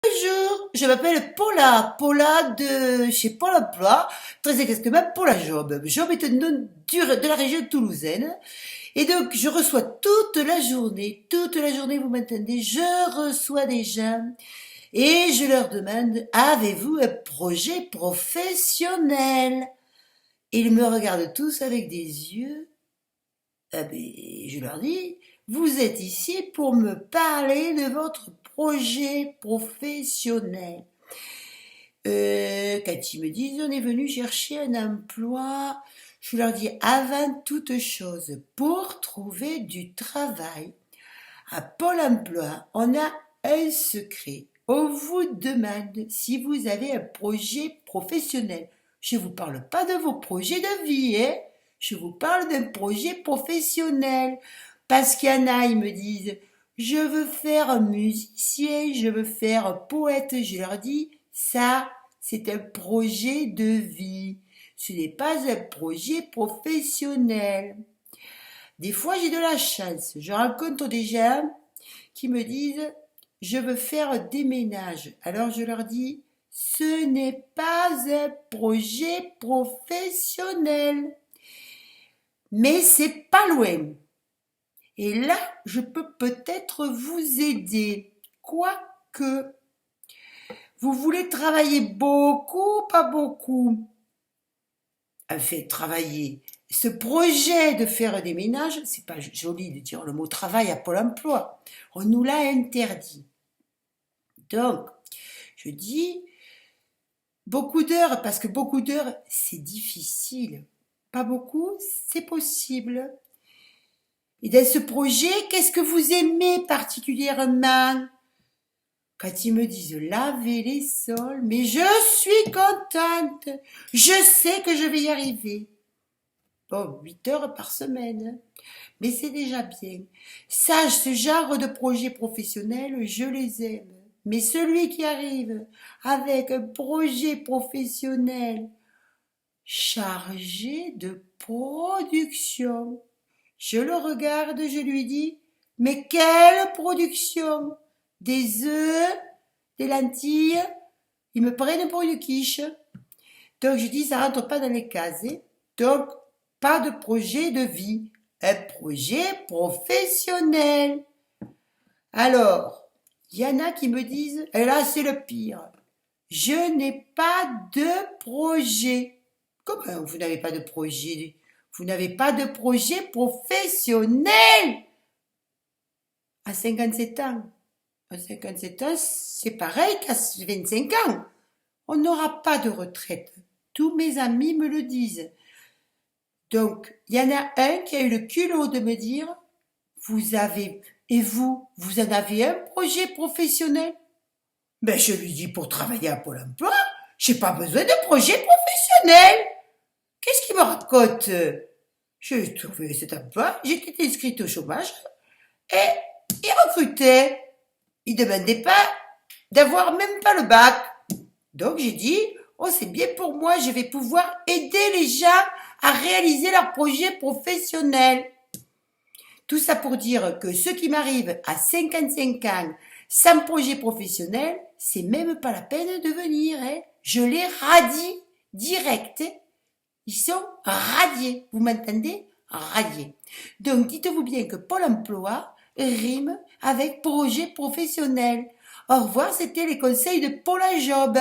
Bonjour, je m'appelle Paula de chez Pôle emploi, très exactement Paula Job. Job est un nom de la région toulousaine. Et donc, je reçois toute la journée, vous m'entendez, je reçois des gens et je leur demande, avez-vous un projet professionnel? Ils me regardent tous avec des yeux. Ah ben, je leur dis, vous êtes ici pour me parler de votre projet professionnel. Quand ils me disent, on est venu chercher un emploi, je leur dis, avant toute chose, pour trouver du travail, à Pôle emploi, on a un secret. On vous demande si vous avez un projet professionnel. Je ne vous parle pas de vos projets de vie, hein. Je vous parle d'un projet professionnel. Parce qu'il y en a, ils me disent, je veux faire musicien, je veux faire poète. Je leur dis, ça, c'est un projet de vie. Ce n'est pas un projet professionnel. Des fois, j'ai de la chance. Je rencontre des gens qui me disent, je veux faire des ménages. Alors je leur dis, ce n'est pas un projet professionnel. Mais c'est pas loin. Et là, je peux peut-être vous aider. Quoique, vous voulez travailler beaucoup, pas beaucoup. Enfin, travailler. Ce projet de faire des ménages, c'est pas joli de dire le mot travail à Pôle emploi. On nous l'a interdit. Donc, je dis beaucoup d'heures, parce que beaucoup d'heures, c'est difficile. Pas beaucoup, c'est possible. Et dans ce projet, qu'est-ce que vous aimez particulièrement? Quand ils me disent laver les sols, mais je suis contente. Je sais que je vais y arriver. Bon, 8 heures par semaine. Mais c'est déjà bien. Ça, ce genre de projet professionnel, je les aime. Mais celui qui arrive avec un projet professionnel chargé de production, je le regarde, je lui dis, mais quelle production? Des œufs, des lentilles, ils me prennent pour une quiche. Donc je dis, ça rentre pas dans les cases. Donc, pas de projet de vie, un projet professionnel. Alors, il y en a qui me disent, et là c'est le pire, je n'ai pas de projet. Comment vous n'avez pas de projet? Vous n'avez pas de projet professionnel à 57 ans. À 57 ans, c'est pareil qu'à 25 ans. On n'aura pas de retraite. Tous mes amis me le disent. Donc, il y en a un qui a eu le culot de me dire, vous en avez un projet professionnel? Ben, je lui dis, pour travailler à Pôle emploi, j'ai pas besoin de projet professionnel. Qu'est-ce qu'il me raconte? J'ai trouvé cet emploi, j'étais inscrite au chômage, et il recrutait. Il demandait pas d'avoir même pas le bac. Donc j'ai dit, oh c'est bien pour moi, je vais pouvoir aider les gens à réaliser leur projet professionnel. Tout ça pour dire que ce qui m'arrive à 55 ans sans projet professionnel, c'est même pas la peine de venir. Hein. Je les radie direct. Ils sont radiés. Vous m'entendez? Radiés. Donc dites-vous bien que Pôle emploi rime avec projet professionnel. Au revoir, c'était les conseils de Paula Job.